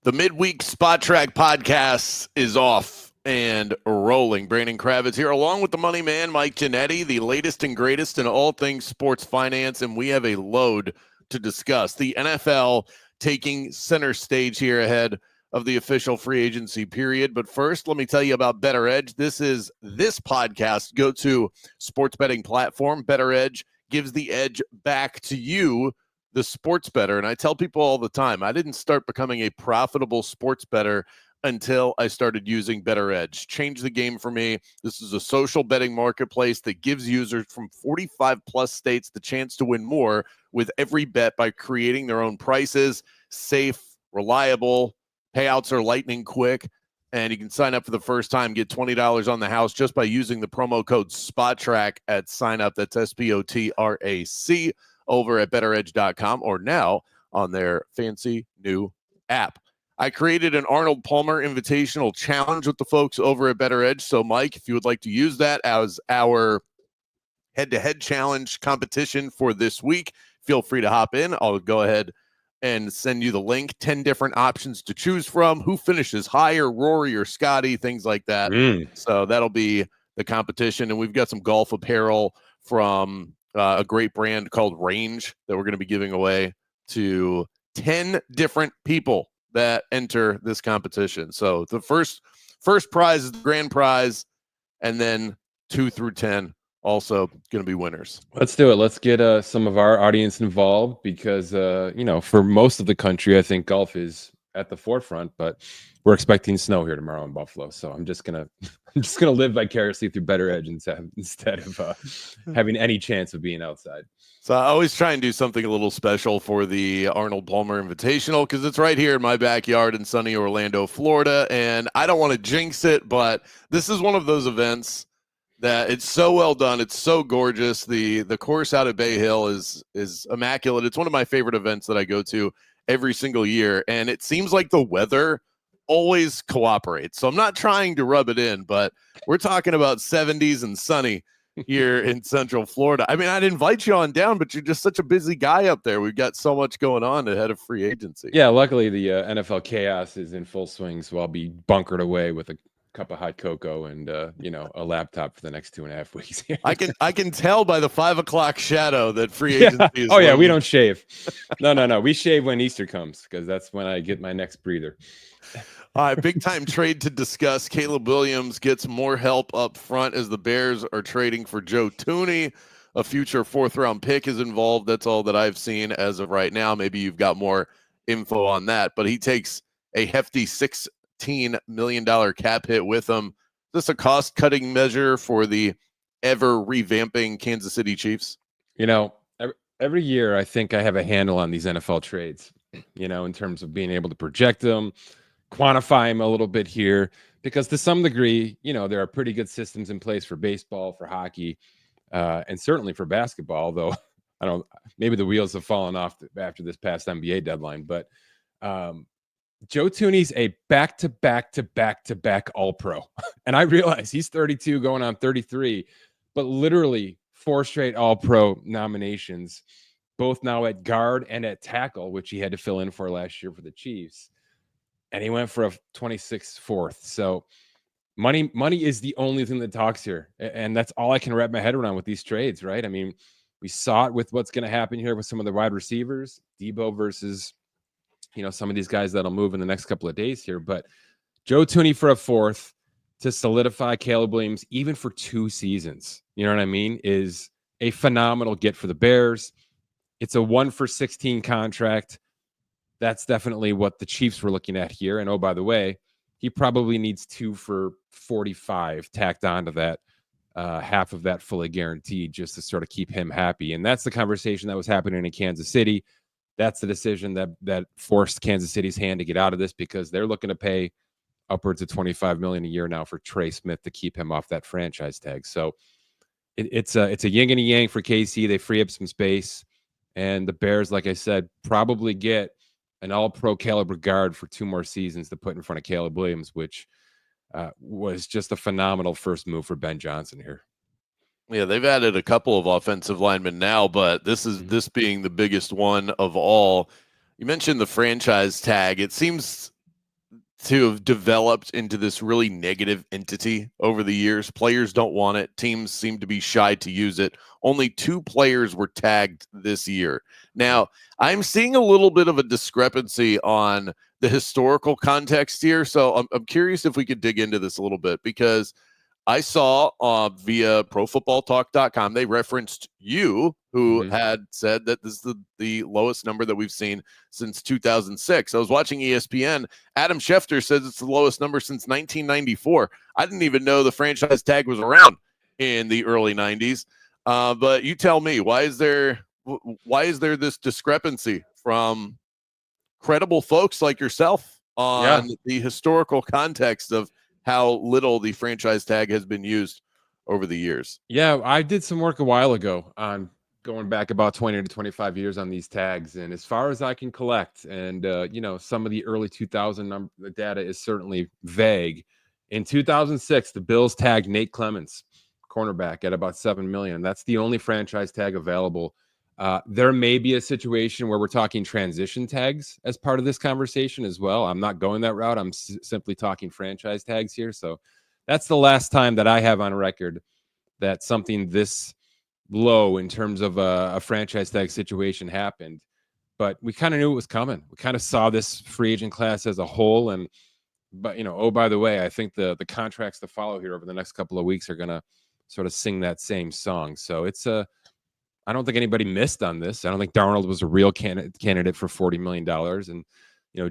The midweek Spotrac podcast is off and rolling. Brandon Kravitz here, along with the money man, Mike Ginnitti, the latest and greatest in all things sports finance, and we have a load to discuss. The NFL taking center stage here ahead of the official free agency period. But first, let me tell you about Bettor Edge. This podcast go-to sports betting platform. Bettor Edge gives the edge back to you, the sports bettor. And I tell people all the time, I didn't start becoming a profitable sports bettor until I started using Bettor Edge. Changed the game for me. This is a social betting marketplace that gives users from 45 plus states the chance to win more with every bet by creating their own prices. Safe, reliable, payouts are lightning quick, and you can sign up for the first time, get $20 on the house just by using the promo code SPOTRAC at sign up. That's SPOTRAC over at bettoredge.com or now on their fancy new app. I created an Arnold Palmer Invitational Challenge with the folks over at Bettor Edge. So, Mike, if you would like to use that as our head-to-head challenge competition for this week, feel free to hop in. I'll go ahead and send you the link. 10 different options to choose from. Who finishes higher, Rory or Scotty, things like that. So that'll be the competition. And we've got some golf apparel from a great brand called Range that we're going to be giving away to 10 different people that enter this competition. So the first prize is the grand prize, and then 2 through 10 also going to be winners. Let's do it. Let's get some of our audience involved because, for most of the country, I think golf is at the forefront, but we're expecting snow here tomorrow in Buffalo. So I'm just going to live vicariously through Bettor Edge instead of having any chance of being outside. So I always try and do something a little special for the Arnold Palmer Invitational because it's right here in my backyard in sunny Orlando, Florida. And I don't want to jinx it, but this is one of those events that it's so well done. It's so gorgeous. The course out at Bay Hill is immaculate. It's one of my favorite events that I go to every single year. And it seems like the weather always cooperates. So I'm not trying to rub it in, but we're talking about 70s and sunny here in Central Florida. I mean, I'd invite you on down, but you're just such a busy guy up there. We've got so much going on ahead of free agency. Yeah, luckily the NFL chaos is in full swing, so I'll be bunkered away with a cup of hot cocoa and a laptop for the next 2.5 weeks. I can tell by the 5 o'clock shadow that free agency is. Oh yeah, we don't shave. No. We shave when Easter comes because that's when I get my next breather. All right, big time trade to discuss. Caleb Williams gets more help up front as the Bears are trading for Joe Thuney. A future 4th-round pick is involved. That's all that I've seen as of right now. Maybe you've got more info on that, but he takes a hefty $16 million cap hit with him. Is this a cost-cutting measure for the ever-revamping Kansas City Chiefs? Every year I think I have a handle on these NFL trades, in terms of being able to project them, quantify them a little bit here, because to some degree, there are pretty good systems in place for baseball, for hockey, and certainly for basketball, though maybe the wheels have fallen off after this past NBA deadline, but Joe Thuney's a back-to-back All-Pro. And I realize he's 32 going on 33, but literally 4 straight All-Pro nominations, both now at guard and at tackle, which he had to fill in for last year for the Chiefs. And he went for a 26th fourth. So money is the only thing that talks here. And that's all I can wrap my head around with these trades, right? I mean, we saw it with what's going to happen here with some of the wide receivers, Debo versus, some of these guys that'll move in the next couple of days here. But Joe Thuney for a 4th to solidify Caleb Williams, even for 2 seasons, you know what I mean, is a phenomenal get for the Bears. It's a 1-for-16 contract. That's definitely what the Chiefs were looking at here. And, oh, by the way, he probably needs 2 for 45 tacked onto that, half of that fully guaranteed, just to sort of keep him happy. And that's the conversation that was happening in Kansas City. That's the decision that forced Kansas City's hand to get out of this, because they're looking to pay upwards of $25 million a year now for Trey Smith to keep him off that franchise tag. So it's a yin and a yang for KC. They free up some space, and the Bears, like I said, probably get an all-pro caliber guard for 2 more seasons to put in front of Caleb Williams, which was just a phenomenal first move for Ben Johnson here. Yeah, they've added a couple of offensive linemen now, but this being the biggest one of all. You mentioned the franchise tag. It seems to have developed into this really negative entity over the years. Players don't want it. Teams seem to be shy to use it. Only 2 players were tagged this year. Now, I'm seeing a little bit of a discrepancy on the historical context here. So I'm curious if we could dig into this a little bit, because I saw via ProFootballTalk.com, they referenced you, who had said that this is the lowest number that we've seen since 2006. I was watching ESPN. Adam Schefter says it's the lowest number since 1994. I didn't even know the franchise tag was around in the early 90s. But you tell me, why is there this discrepancy from credible folks like yourself on the historical context of how little the franchise tag has been used over the years? Yeah, I did some work a while ago on going back about 20 to 25 years on these tags. And as far as I can collect, and, some of the early 2000 the data is certainly vague. In 2006, the Bills tagged Nate Clements, cornerback, at about $7 million. That's the only franchise tag available. There may be a situation where we're talking transition tags as part of this conversation as well. I'm not going that route. I'm simply talking franchise tags here. So that's the last time that I have on record that something this low in terms of a franchise tag situation happened. But we kind of knew it was coming. We kind of saw this free agent class as a whole. But oh, by the way, I think the contracts to follow here over the next couple of weeks are going to sort of sing that same song. So I don't think anybody missed on this. I don't think Darnold was a real candidate for $40 million. And,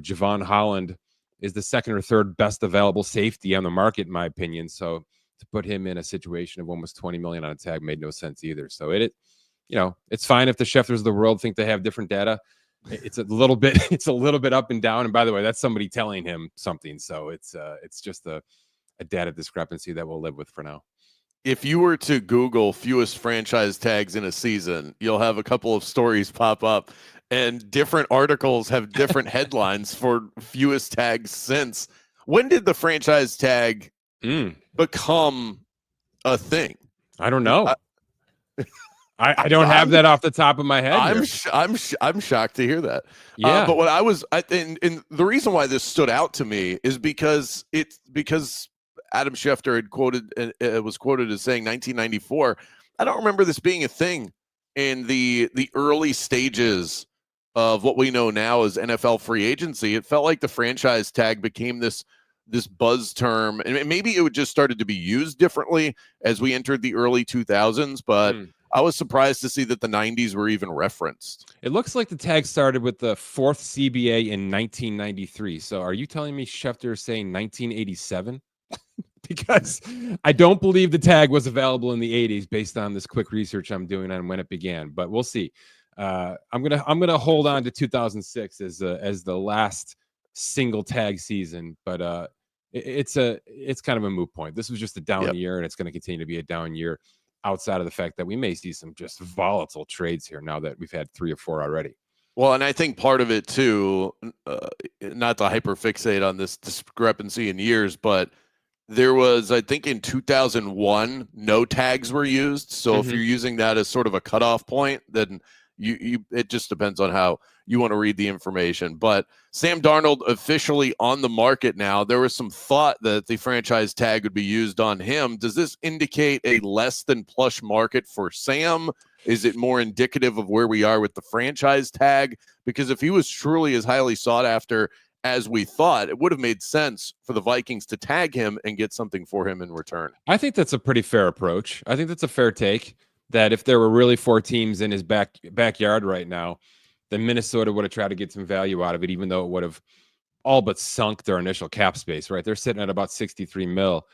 Javon Holland is the second or third best available safety on the market, in my opinion. So to put him in a situation of almost $20 million on a tag made no sense either. So it's fine if the Schefters of the world think they have different data. It's a little bit up and down. And by the way, that's somebody telling him something. So it's just a data discrepancy that we'll live with for now. If you were to Google fewest franchise tags in a season, you'll have a couple of stories pop up, and different articles have different headlines for fewest tags since. When did the franchise tag become a thing? I don't know. I don't have that off the top of my head. I'm shocked to hear that. Yeah. But what and the reason why this stood out to me is because Adam Schefter was quoted as saying 1994. I don't remember this being a thing in the early stages of what we know now as NFL free agency. It felt like the franchise tag became this buzz term, and maybe it just started to be used differently as we entered the early 2000s. But I was surprised to see that the 90s were even referenced. It looks like the tag started with the 4th CBA in 1993. So are you telling me Schefter is saying 1987? Because I don't believe the tag was available in the 80s based on this quick research I'm doing on when it began, but we'll see. I'm gonna hold on to 2006 as the last single tag season, but it's kind of a moot point. This was just a down year, and it's going to continue to be a down year outside of the fact that we may see some just volatile trades here now that we've had 3 or 4 already. Well, and I think part of it too, not to hyperfixate on this discrepancy in years, but there was, I think in 2001, no tags were used. So if you're using that as sort of a cutoff point, then it just depends on how you want to read the information. But Sam Darnold officially on the market now. There was some thought that the franchise tag would be used on him. Does this indicate a less than plush market for Sam? Is it more indicative of where we are with the franchise tag? Because if he was truly as highly sought after as we thought, it would have made sense for the Vikings to tag him and get something for him in return. I think that's a pretty fair approach. I think that's a fair take, that if there were really 4 teams in his backyard right now, then Minnesota would have tried to get some value out of it, even though it would have all but sunk their initial cap space, right? They're sitting at about 63 mil,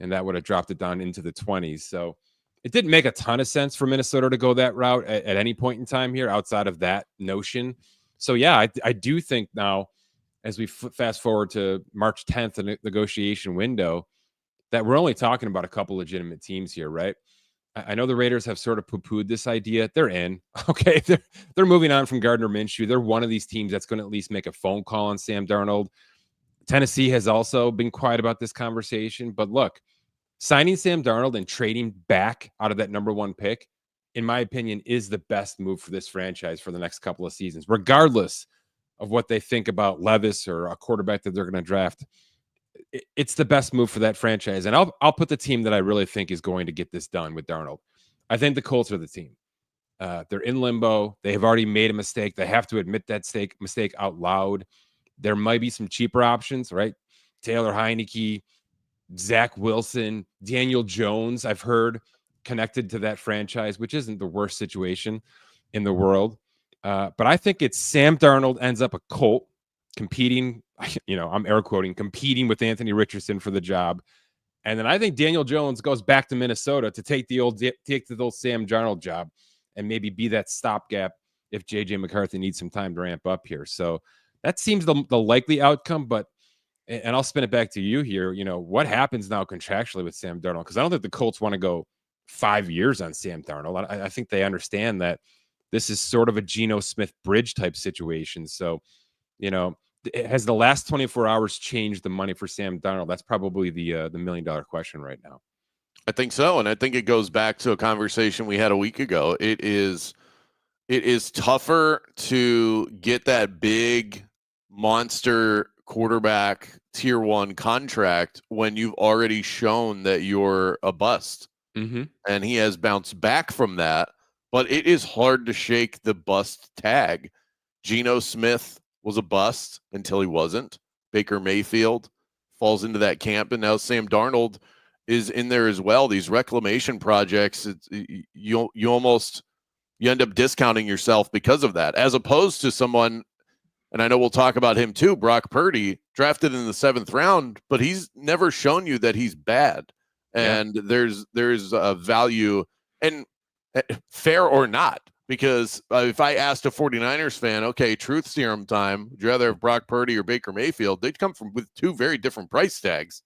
and that would have dropped it down into the 20s. So it didn't make a ton of sense for Minnesota to go that route at any point in time here outside of that notion. So yeah, I do think now, as we fast forward to March 10th, the negotiation window, that we're only talking about a couple legitimate teams here, right? I know the Raiders have sort of poo-pooed this idea. They're in. Okay, they're moving on from Gardner Minshew. They're one of these teams that's going to at least make a phone call on Sam Darnold. Tennessee has also been quiet about this conversation. But look, signing Sam Darnold and trading back out of that number 1 pick, in my opinion, is the best move for this franchise for the next couple of seasons, regardless of what they think about Levis or a quarterback that they're going to draft, it's the best move for that franchise. And I'll put the team that I really think is going to get this done with Darnold. I think the Colts are the team. They're in limbo. They have already made a mistake. They have to admit that mistake out loud. There might be some cheaper options, right? Taylor Heineke, Zach Wilson, Daniel Jones, I've heard, connected to that franchise, which isn't the worst situation in the world. But I think it's Sam Darnold ends up a Colt competing, I'm air quoting, competing with Anthony Richardson for the job. And then I think Daniel Jones goes back to Minnesota to take the old Sam Darnold job and maybe be that stopgap if JJ McCarthy needs some time to ramp up here. So that seems the likely outcome, but and I'll spin it back to you here. What happens now contractually with Sam Darnold? Because I don't think the Colts want to go 5 years on Sam Darnold. I think they understand that this is sort of a Geno Smith bridge type situation. So, has the last 24 hours changed the money for Sam Darnold? That's probably the $1 million question right now. I think so. And I think it goes back to a conversation we had a week ago. It is tougher to get that big monster quarterback tier 1 contract when you've already shown that you're a bust. Mm-hmm. And he has bounced back from that, but it is hard to shake the bust tag. Geno Smith was a bust until he wasn't. Baker Mayfield falls into that camp, and now Sam Darnold is in there as well. These reclamation projects, you end up discounting yourself because of that, as opposed to someone, and I know we'll talk about him too, Brock Purdy, drafted in the 7th round, but he's never shown you that he's bad. And there's a value, and fair or not, because if I asked a 49ers fan, okay, truth serum time, would you rather have Brock Purdy or Baker Mayfield? They'd come from with 2 very different price tags.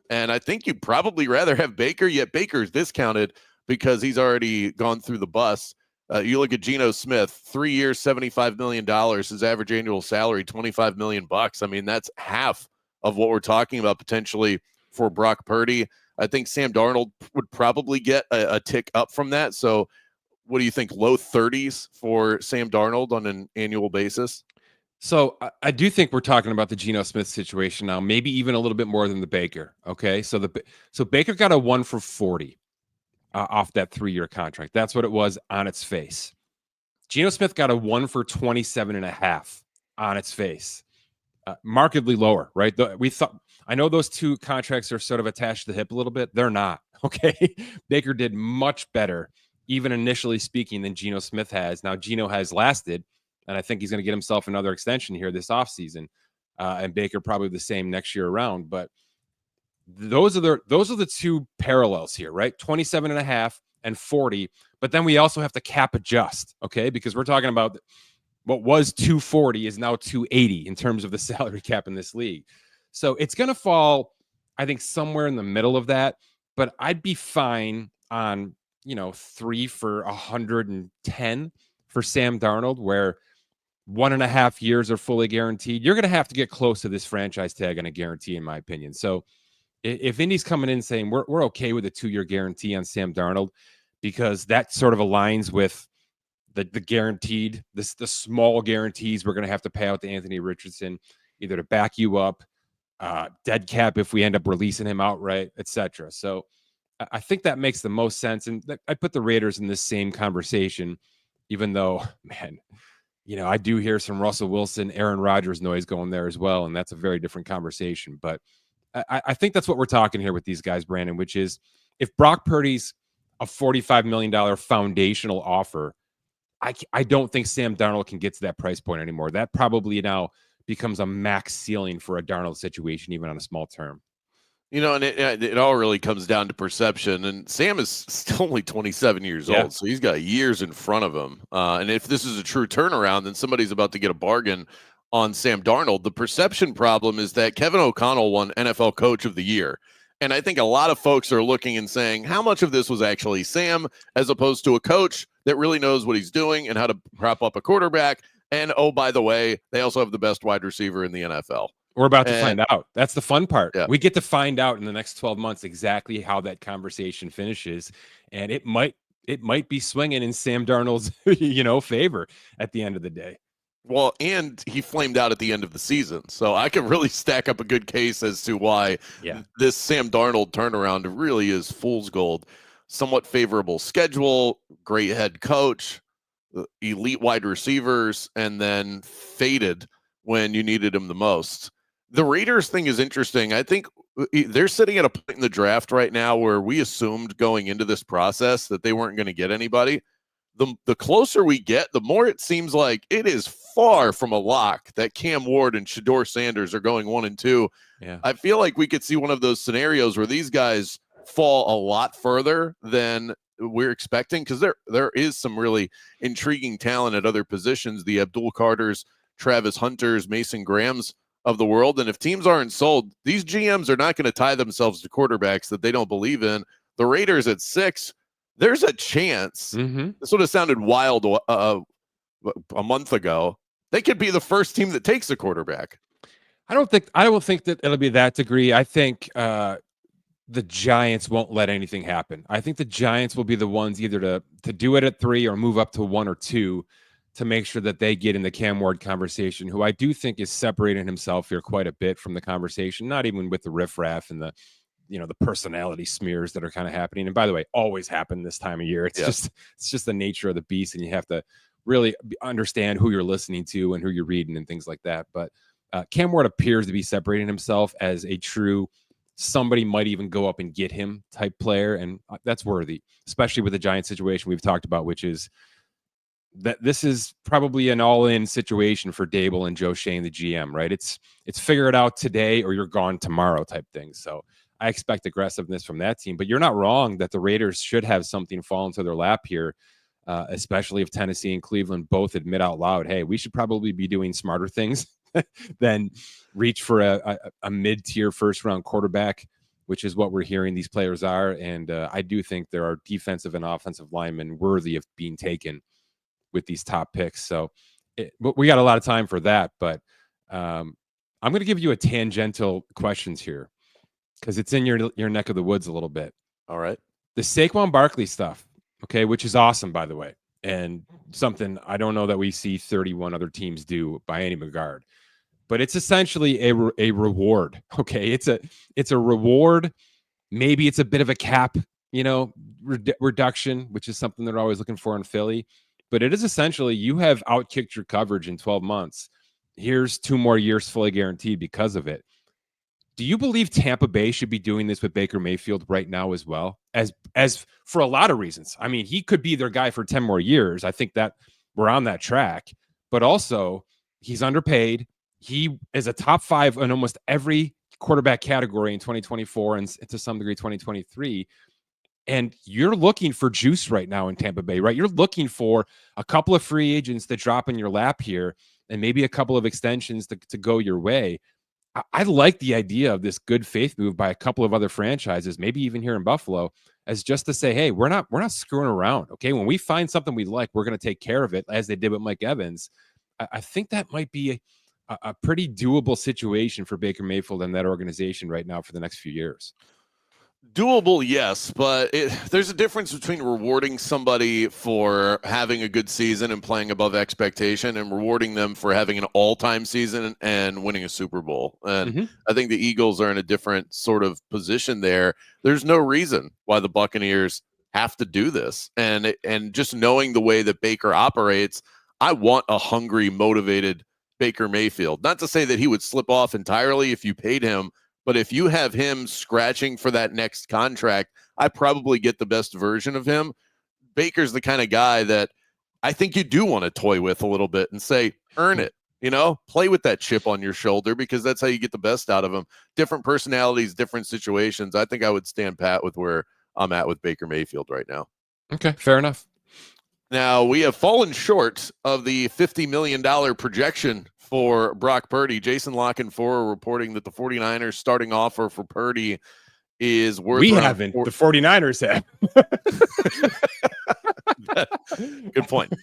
And I think you'd probably rather have Baker, yet Baker's discounted because he's already gone through the bus. You look at Geno Smith, 3 years, $75 million, his average annual salary, $25 million. I mean, that's half of what we're talking about potentially for Brock Purdy. I think Sam Darnold would probably get a tick up from that. So what do you think, low 30s for Sam Darnold on an annual basis? So I do think we're talking about the Geno Smith situation now, maybe even a little bit more than the Baker. Okay, so Baker got a 1 for 40 off that 3-year contract. That's what it was on its face. Geno Smith got a 1 for 27.5 on its face, markedly lower, right? I know those 2 contracts are sort of attached to the hip a little bit. They're not. Okay, Baker did much better, even initially speaking, than Geno Smith has. Now Geno has lasted. And I think he's going to get himself another extension here this offseason. And Baker probably the same next year around. But those are the 2 parallels here, right? 27.5 and 40. But then we also have to cap adjust, okay? Because we're talking about what was 240 is now 280 in terms of the salary cap in this league. So it's going to fall, I think, somewhere in the middle of that. But I'd be fine on, 3 for 110 for Sam Darnold, where 1.5 years are fully guaranteed. You're going to have to get close to this franchise tag on a guarantee, in my opinion. So if Indy's coming in saying we're okay with a 2-year guarantee on Sam Darnold, because that sort of aligns with the guaranteed, the small guarantees we're going to have to pay out to Anthony Richardson, either to back you up, dead cap if we end up releasing him outright, etc. So I think that makes the most sense. And I put the Raiders in this same conversation, even though, man, I do hear some Russell Wilson, Aaron Rodgers noise going there as well, and that's a very different conversation. But I think that's what we're talking here with these guys, Brandon, which is if Brock Purdy's a $45 million foundational offer, I don't think Sam Darnold can get to that price point anymore. That probably now becomes a max ceiling for a Darnold situation, even on a small term. And it all really comes down to perception. And Sam is still only 27 years old, so he's got years in front of him. And if this is a true turnaround, then somebody's about to get a bargain on Sam Darnold. The perception problem is that Kevin O'Connell won NFL Coach of the Year. And I think a lot of folks are looking and saying, how much of this was actually Sam as opposed to a coach that really knows what he's doing and how to prop up a quarterback? And, oh, by the way, they also have the best wide receiver in the NFL. We're about to find out. That's the fun part. Yeah. We get to find out in the next 12 months exactly how that conversation finishes. And it might be swinging in Sam Darnold's, favor at the end of the day. Well, and he flamed out at the end of the season. So I could really stack up a good case as to why this Sam Darnold turnaround really is fool's gold. Somewhat favorable schedule, great head coach, elite wide receivers, and then faded when you needed him the most. The Raiders thing is interesting. I think they're sitting at a point in the draft right now where we assumed going into this process that they weren't going to get anybody. The closer we get, the more it seems like it is far from a lock that Cam Ward and Shedeur Sanders are going 1 and 2. Yeah. I feel like we could see one of those scenarios where these guys fall a lot further than we're expecting, because there is some really intriguing talent at other positions. The Abdul Carters, Travis Hunters, Mason Grahams of the world. And if teams aren't sold, these GMs are not going to tie themselves to quarterbacks that they don't believe in. The Raiders at 6, there's a chance. This would have sounded wild a month ago. They could be the first team that takes a quarterback. I don't think that it'll be that degree. I think the Giants won't let anything happen. I think the Giants will be the ones either to do it at 3 or move up to 1 or 2 to make sure that they get in the Cam Ward conversation, who I do think is separating himself here quite a bit from the conversation, not even with the riffraff and the personality smears that are kind of happening. And by the way, always happen this time of year. It's just the nature of the beast, and you have to really understand who you're listening to and who you're reading and things like that. But Cam Ward appears to be separating himself as a true, somebody might even go up and get him type player. And that's worthy, especially with the Giant situation we've talked about, which is that this is probably an all-in situation for Dable and Joe Shane, the GM, right? It's figure it out today or you're gone tomorrow type thing. So I expect aggressiveness from that team, but you're not wrong that the Raiders should have something fall into their lap here, especially if Tennessee and Cleveland both admit out loud, hey, we should probably be doing smarter things than reach for a mid-tier first-round quarterback, which is what we're hearing these players are. And I do think there are defensive and offensive linemen worthy of being taken with these top picks. So we got a lot of time for that, but I'm going to give you a tangential questions here, because it's in your neck of the woods a little bit. All right. The Saquon Barkley stuff, okay, which is awesome, by the way, and something I don't know that we see 31 other teams do by any regard. But it's essentially a reward, okay? It's a reward. Maybe it's a bit of a cap, reduction, which is something they're always looking for in Philly. But it is essentially, you have outkicked your coverage in 12 months. Here's 2 more years fully guaranteed because of it. Do you believe Tampa Bay should be doing this with Baker Mayfield right now as well? As for a lot of reasons. I mean, he could be their guy for 10 more years. I think that we're on that track. But also, he's underpaid. He is a top 5 in almost every quarterback category in 2024 and to some degree 2023. And you're looking for juice right now in Tampa Bay, right? You're looking for a couple of free agents that drop in your lap here and maybe a couple of extensions to go your way. I like the idea of this good faith move by a couple of other franchises, maybe even here in Buffalo, as just to say, hey, we're not screwing around. Okay. When we find something we like, we're going to take care of it, as they did with Mike Evans. I think that might be a pretty doable situation for Baker Mayfield and that organization right now for the next few years. Doable, yes, but there's a difference between rewarding somebody for having a good season and playing above expectation and rewarding them for having an all-time season and winning a Super Bowl. And I think the Eagles are in a different sort of position there. There's no reason why the Buccaneers have to do this. And just knowing the way that Baker operates, I want a hungry, motivated Baker Mayfield. Not to say that he would slip off entirely if you paid him, but if you have him scratching for that next contract, I probably get the best version of him. Baker's the kind of guy that I think you do want to toy with a little bit and say, earn it, play with that chip on your shoulder, because that's how you get the best out of him. Different personalities, different situations. I think I would stand pat with where I'm at with Baker Mayfield right now. Okay, fair enough. Now, we have fallen short of the $50 million projection for Brock Purdy. Jason Lockenfor reporting that the 49ers starting offer for Purdy is worth... We haven't. The 49ers have. Good point.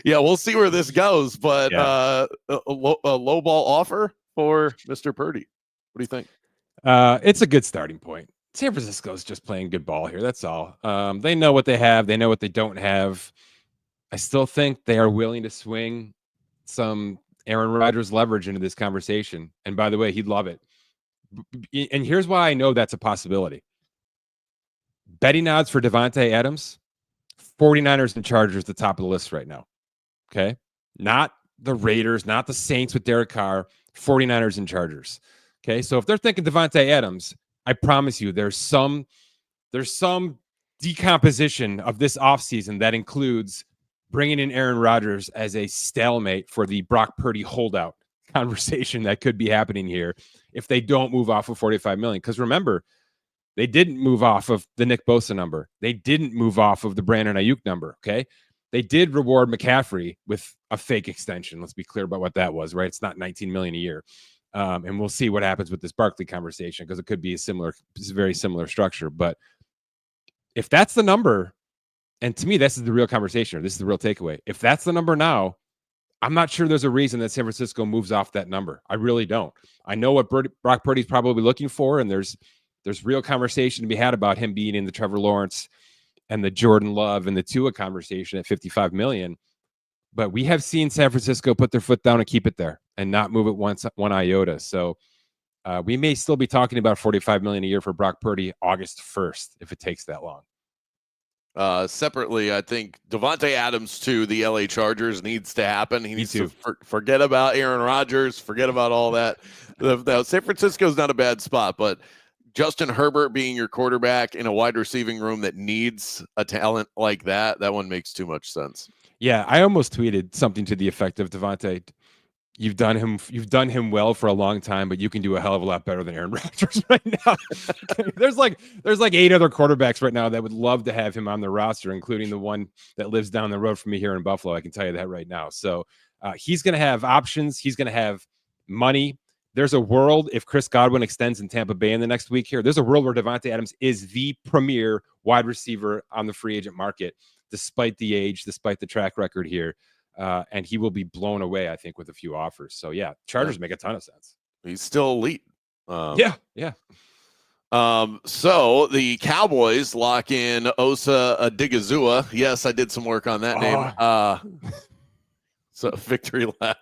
Yeah, we'll see where this goes, but a low ball offer for Mr. Purdy. What do you think? It's a good starting point. San Francisco's just playing good ball here. That's all. They know what they have. They know what they don't have. I still think they are willing to swing some Aaron Rodgers leverage into this conversation. And by the way, he'd love it. And here's why I know that's a possibility. Betting odds for Davante Adams, 49ers and Chargers, the top of the list right now. Okay. Not the Raiders, not the Saints with Derek Carr, 49ers and Chargers. Okay. So if they're thinking Davante Adams, I promise you there's some decomposition of this offseason that includes bringing in Aaron Rodgers as a stalemate for the Brock Purdy holdout conversation that could be happening here if they don't move off of 45 million. Because remember, they didn't move off of the Nick Bosa number. They didn't move off of the Brandon Ayuk number. Okay. They did reward McCaffrey with a fake extension. Let's be clear about what that was, right? It's not 19 million a year. And we'll see what happens with this Barkley conversation because it could be a very similar structure. But if that's the number, and to me, this is the real conversation, or this is the real takeaway. If that's the number now, I'm not sure there's a reason that San Francisco moves off that number. I really don't. I know what Brock Purdy's probably looking for, and there's real conversation to be had about him being in the Trevor Lawrence and the Jordan Love and the Tua conversation at 55 million. But we have seen San Francisco put their foot down and keep it there and not move it one iota. So we may still be talking about 45 million a year for Brock Purdy August 1st if it takes that long. Separately, I think Davante Adams to the LA Chargers needs to happen. He needs to forget about Aaron Rodgers, forget about all that. San Francisco's not a bad spot, but Justin Herbert being your quarterback in a wide receiving room that needs a talent like that one makes too much sense. Yeah, I almost tweeted something to the effect of Davante, you've done him well for a long time, but you can do a hell of a lot better than Aaron Rodgers right now. there's like 8 other quarterbacks right now that would love to have him on the roster, including the one that lives down the road from me here in Buffalo. I can tell you that right now. So he's going to have options. He's going to have money. There's a world if Chris Godwin extends in Tampa Bay in the next week here, there's a world where Davante Adams is the premier wide receiver on the free agent market, despite the age, despite the track record here. And he will be blown away, I think, with a few offers. So, yeah, Chargers make a ton of sense. He's still elite. Yeah. So the Cowboys lock in Osa Odigizua. Yes, I did some work on that name. So victory lap.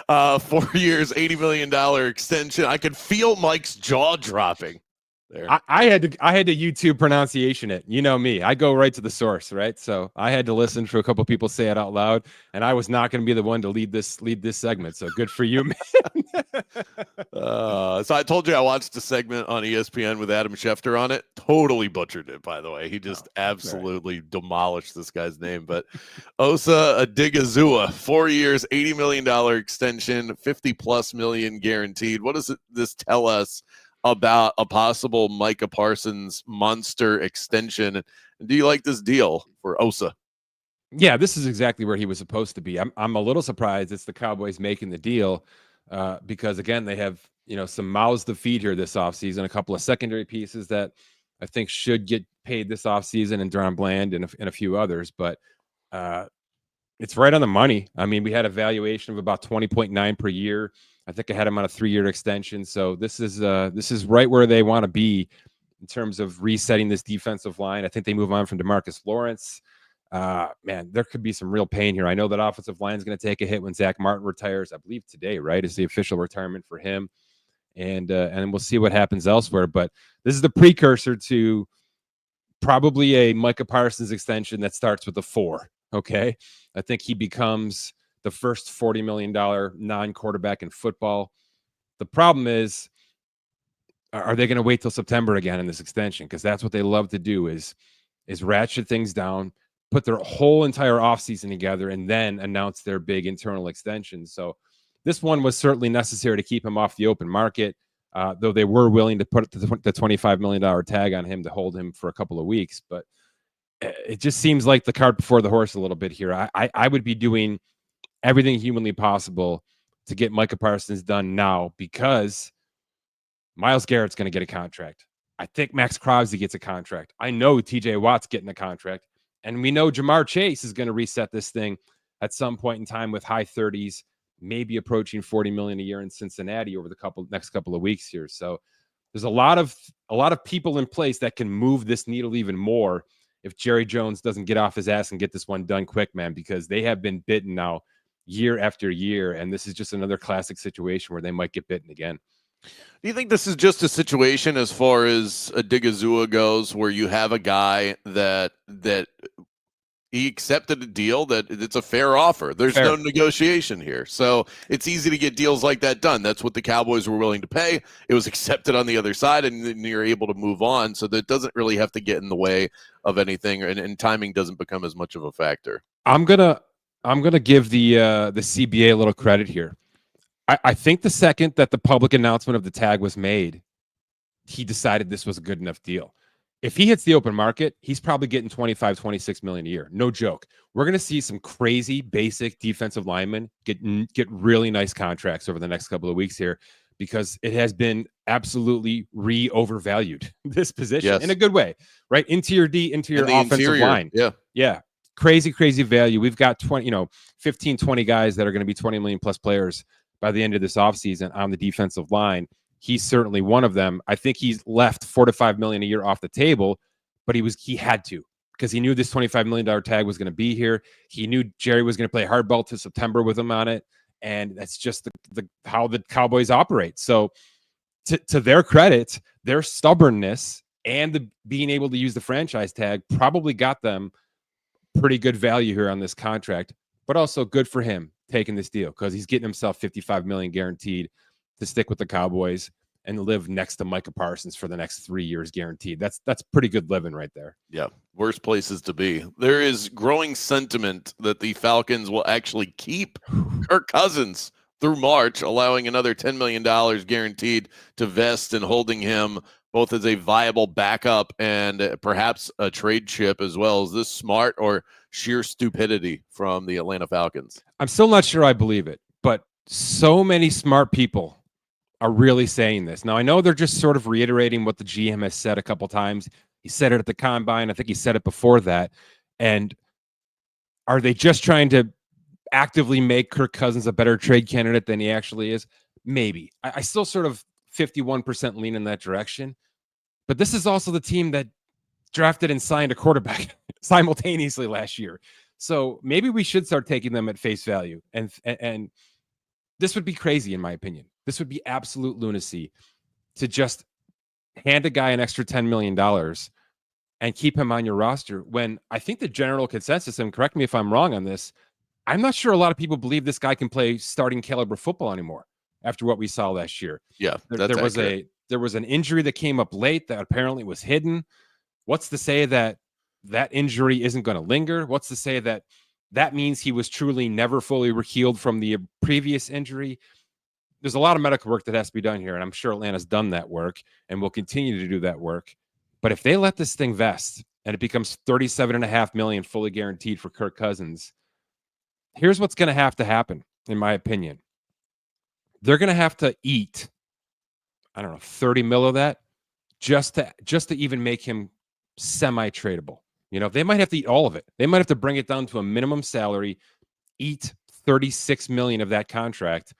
4 years, $80 million extension. I could feel Mike's jaw dropping there. I had to YouTube pronunciation it. You know me. I go right to the source, right? So I had to listen to a couple people say it out loud, and I was not going to be the one to lead this segment. So good for you, man. So I told you I watched a segment on ESPN with Adam Schefter on it. Totally butchered it, by the way. He just absolutely demolished this guy's name. But Osa Odigizua, 4 years, $80 million extension, 50+ million guaranteed. What does this tell us about a possible Micah Parsons monster extension? Do you like this deal for Osa? Yeah, this is exactly where he was supposed to be. I'm a little surprised it's the Cowboys making the deal because, again, they have some mouths to feed here this offseason, a couple of secondary pieces that I think should get paid this offseason, and Deron Bland and a few others. But it's right on the money. I mean, we had a valuation of about 20.9 per year. I think I had him on a 3-year extension. So this is right where they want to be in terms of resetting this defensive line. I think they move on from DeMarcus Lawrence. Man, there could be some real pain here. I know that offensive line is going to take a hit when Zach Martin retires. I believe today, right, is the official retirement for him. And we'll see what happens elsewhere. But this is the precursor to probably a Micah Parsons extension that starts with a 4. Okay. I think he becomes the first $40 million non-quarterback in football. The problem is, are they going to wait till September again in this extension? Because that's what they love to do is ratchet things down, put their whole entire offseason together, and then announce their big internal extension. So this one was certainly necessary to keep him off the open market, though they were willing to put the $25 million tag on him to hold him for a couple of weeks. But it just seems like the cart before the horse a little bit here. I would be doing everything humanly possible to get Micah Parsons done now, because Myles Garrett's going to get a contract. I think Max Crosby gets a contract. I know TJ Watt's getting a contract. And we know Jamar Chase is going to reset this thing at some point in time with high 30s, maybe approaching 40 million a year in Cincinnati over the next couple of weeks here. So there's a lot of people in place that can move this needle even more if Jerry Jones doesn't get off his ass and get this one done quick, man, because they have been bitten now year after year. And this is just another classic situation where they might get bitten again. Do you think this is just a situation as far as a Digazua goes, where you have a guy that he accepted a deal that it's a fair offer? There's no negotiation here. So it's easy to get deals like that done. That's what the Cowboys were willing to pay. It was accepted on the other side, and then you're able to move on. So that doesn't really have to get in the way of anything, and timing doesn't become as much of a factor. I'm gonna give the CBA a little credit here. I think the second that the public announcement of the tag was made, he decided this was a good enough deal. If he hits the open market, he's probably getting 25, 26 million a year. No joke. We're going to see some crazy basic defensive linemen get really nice contracts over the next couple of weeks here, because it has been absolutely overvalued, this position, in a good way, right? Interior D, interior offensive line. Yeah. Crazy value. We've got 15, 20 guys that are going to be 20 million plus players by the end of this offseason on the defensive line. He's certainly one of them. I think he's left $4 to $5 million a year off the table, but he had to, because he knew this $25 million tag was going to be here. He knew Jerry was going to play hardball to September with him on it. And that's just how the Cowboys operate. So to their credit, their stubbornness and being able to use the franchise tag probably got them pretty good value here on this contract, but also good for him taking this deal, because he's getting himself $55 million guaranteed to stick with the Cowboys and live next to Micah Parsons for the next 3 years guaranteed. That's pretty good living right there. Yeah, worst places to be. There is growing sentiment that the Falcons will actually keep Kirk Cousins through March, allowing another $10 million guaranteed to vest and holding him both as a viable backup and perhaps a trade chip as well. Is this smart or sheer stupidity from the Atlanta Falcons? I'm still not sure I believe it, but so many smart people are really saying this. Now, I know they're just sort of reiterating what the GM has said a couple times. He said it at the Combine. I think he said it before that. And are they just trying to actively make Kirk Cousins a better trade candidate than he actually is? Maybe. I still sort of 51% lean in that direction. But this is also the team that drafted and signed a quarterback simultaneously last year. So maybe we should start taking them at face value. And this would be crazy, in my opinion. This would be absolute lunacy to just hand a guy an extra $10 million and keep him on your roster, when I think the general consensus, and correct me if I'm wrong on this, I'm not sure a lot of people believe this guy can play starting caliber football anymore after what we saw last year. Yeah, there was an injury that came up late that apparently was hidden. What's to say that injury isn't going to linger? What's to say that means he was truly never fully healed from the previous injury? There's a lot of medical work that has to be done here, and I'm sure Atlanta's done that work and will continue to do that work. But if they let this thing vest and it becomes $37.5 million fully guaranteed for Kirk Cousins, here's what's going to have to happen, in my opinion. They're going to have to eat, I don't know, 30 mil of that just to even make him semi-tradable. They might have to eat all of it. They might have to bring it down to a minimum salary, eat $36 million of that contract,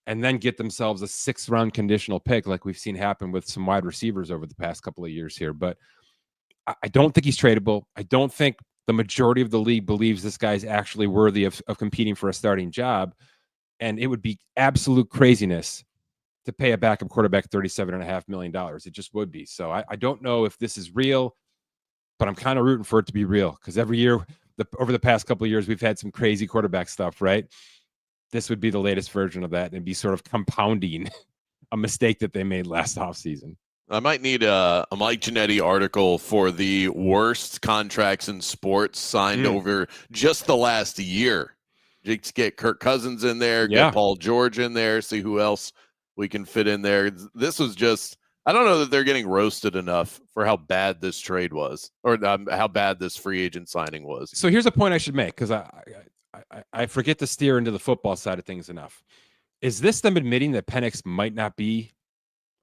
and then get themselves a 6th-round conditional pick, like we've seen happen with some wide receivers over the past couple of years here. But I don't think he's tradable. I don't think the majority of the league believes this guy's actually worthy of competing for a starting job. And it would be absolute craziness to pay a backup quarterback $37.5 million. It just would be. So I don't know if this is real, but I'm kind of rooting for it to be real, because every year over the past couple of years, we've had some crazy quarterback stuff, right? This would be the latest version of that and be sort of compounding a mistake that they made last offseason. I might need a Mike Ginnitti article for the worst contracts in sports signed over just the last year. Just get Kirk Cousins in there, get Paul George in there, see who else we can fit in there. This was just, I don't know that they're getting roasted enough for how bad this trade was, or how bad this free agent signing was. So here's a point I should make, because I forget to steer into the football side of things enough. Is this them admitting that Penix might not be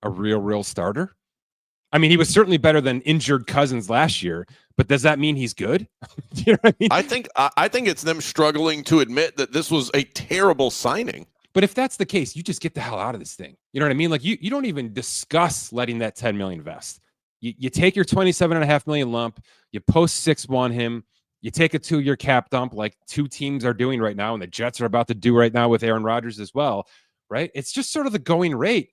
a real starter? I mean, he was certainly better than injured Cousins last year, but does that mean he's good? Do you know what I mean? I think it's them struggling to admit that this was a terrible signing. But if that's the case, you just get the hell out of this thing. You know what I mean? Like you don't even discuss letting that $10 million vest. You take your $27.5 million lump, you post 6-1 him, you take a 2-year cap dump like 2 teams are doing right now, and the Jets are about to do right now with Aaron Rodgers as well, right? It's just sort of the going rate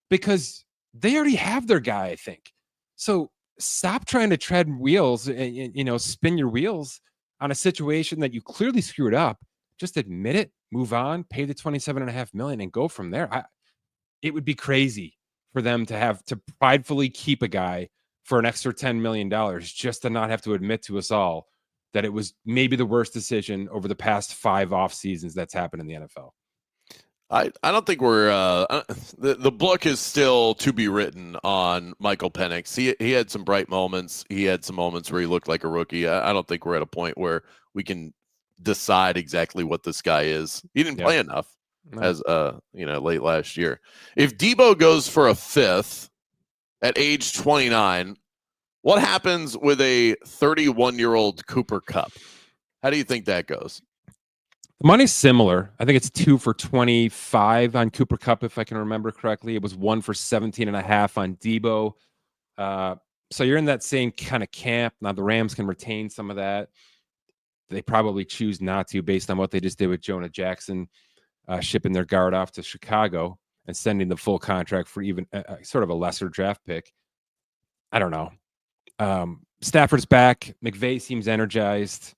because they already have their guy, I think. So stop trying to tread wheels and spin your wheels on a situation that you clearly screwed up. Just admit it, move on, pay the $27.5 million, and go from there. It would be crazy for them to have to pridefully keep a guy for an extra $10 million just to not have to admit to us all that it was maybe the worst decision over the past 5 off seasons that's happened in the NFL. I don't think we're the book is still to be written on Michael Penix. He had some bright moments. He had some moments where he looked like a rookie. I don't think we're at a point where we can decide exactly what this guy is. He didn't play enough as late last year. If Debo goes for a 5th at age 29, what happens with a 31-year-old Cooper Kupp? How do you think that goes? The money's similar. I think it's 2 for 25 on Cooper Kupp, if I can remember correctly. It was 1 for 17.5 on Debo. So you're in that same kind of camp. Now the Rams can retain some of that. They probably choose not to based on what they just did with Jonah Jackson, shipping their guard off to Chicago and sending the full contract for even sort of a lesser draft pick. I don't know. Stafford's back. McVay seems energized.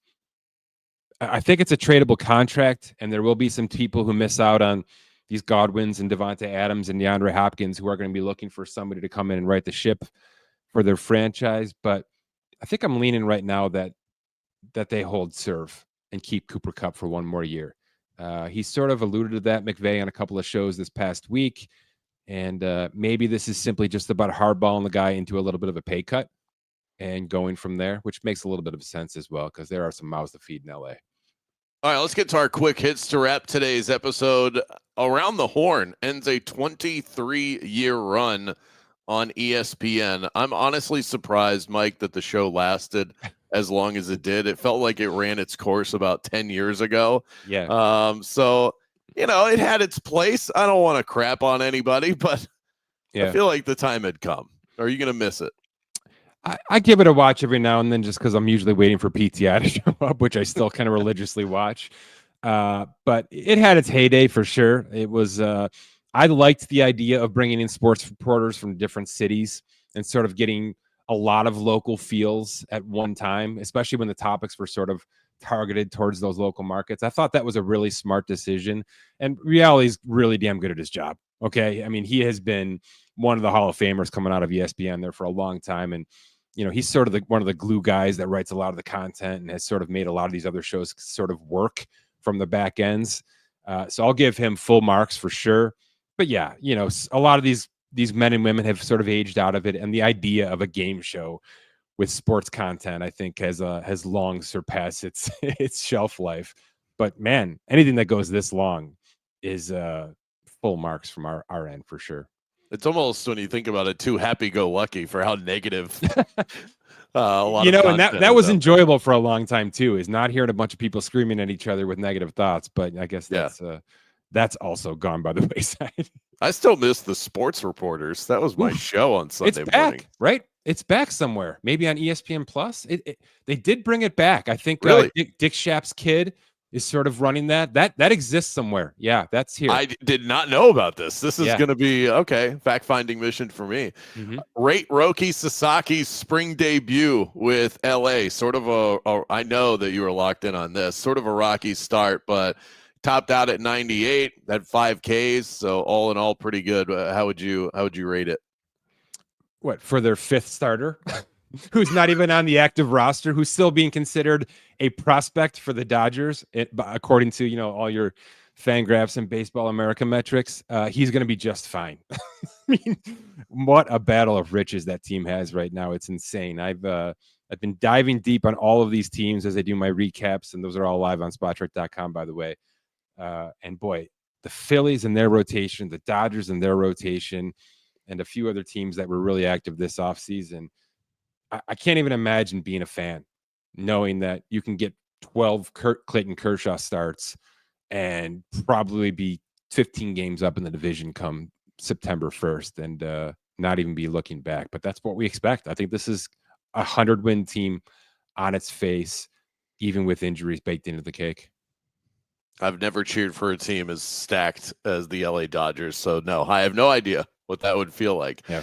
I think it's a tradable contract, and there will be some people who miss out on these Godwins and Devontae Adams and DeAndre Hopkins who are going to be looking for somebody to come in and right the ship for their franchise. But I think I'm leaning right now that they hold serve and keep Cooper Kupp for one more year. He sort of alluded to that, McVay, on a couple of shows this past week. And maybe this is simply just about hardballing the guy into a little bit of a pay cut and going from there, which makes a little bit of sense as well, because there are some mouths to feed in LA. All right, let's get to our quick hits to wrap today's episode. Around the Horn ends a 23-year run on ESPN. I'm honestly surprised, Mike, that the show lasted as long as it did. It felt like it ran its course about 10 years ago. Yeah. So, it had its place. I don't want to crap on anybody, but I feel like the time had come. Are you going to miss it? I give it a watch every now and then just because I'm usually waiting for PTI to show up, which I still kind of religiously watch. But it had its heyday for sure. It was I liked the idea of bringing in sports reporters from different cities and sort of getting a lot of local feels at one time, especially when the topics were sort of targeted towards those local markets. I thought that was a really smart decision. And Reality's really damn good at his job. Okay. I mean, he has been one of the Hall of Famers coming out of ESPN there for a long time. And he's sort of one of the glue guys that writes a lot of the content and has sort of made a lot of these other shows sort of work from the back ends. So I'll give him full marks for sure. But yeah, a lot of these men and women have sort of aged out of it. And the idea of a game show with sports content, I think, has long surpassed its shelf life. But man, anything that goes this long is full marks from our end for sure. It's almost, when you think about it, too happy-go-lucky for how negative a lot of and that was enjoyable for a long time too, is not hearing a bunch of people screaming at each other with negative thoughts. But I guess that's also gone by the wayside. I still miss the sports reporters. That was my show on Sunday morning. Right? It's back somewhere, maybe on ESPN Plus. They did bring it back. I think really? Dick Schaap's kid is sort of running that exists somewhere. Yeah, that's here. I did not know about this. This is going to be fact-finding mission for me. Mm-hmm. Rate Roki Sasaki's spring debut with LA. Sort of I know that you were locked in on this. Sort of a rocky start, but topped out at 98, had 5 Ks. So all in all, pretty good. How would you rate it? What, for their 5th starter? Who's not even on the active roster, who's still being considered a prospect for the Dodgers, according to all your Fangraphs and Baseball America metrics. He's going to be just fine. I mean, what a battle of riches that team has right now. It's insane. I've been diving deep on all of these teams as I do my recaps, and those are all live on Spotrac.com, by the way. And boy, the Phillies and their rotation, the Dodgers and their rotation, and a few other teams that were really active this offseason. I can't even imagine being a fan, knowing that you can get 12 Clayton Kershaw starts and probably be 15 games up in the division come September 1st. And not even be looking back. But that's what we expect. I think this is a 100-win team on its face, even with injuries baked into the cake. I've never cheered for a team as stacked as the LA Dodgers, so no, I have no idea what that would feel like. Yeah.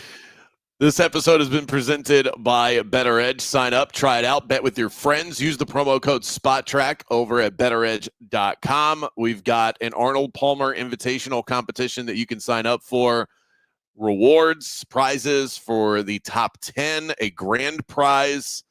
This episode has been presented by Bettor Edge. Sign up, try it out, bet with your friends. Use the promo code Spotrac over at bettoredge.com. We've got an Arnold Palmer Invitational competition that you can sign up for. Rewards, prizes for the top 10, a grand prize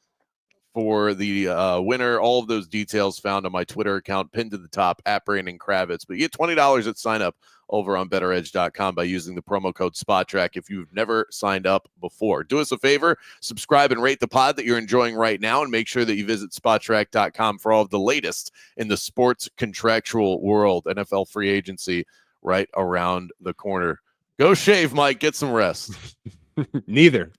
for the winner. All of those details found on my Twitter account, pinned to the top, at Brandon Kravitz. But you get $20 at sign up over on bettoredge.com by using the promo code Spotrac if you've never signed up before. Do us a favor, subscribe and rate the pod that you're enjoying right now, and make sure that you visit Spotrac.com for all of the latest in the sports contractual world. NFL free agency right around the corner. Go shave, Mike. Get some rest. Neither.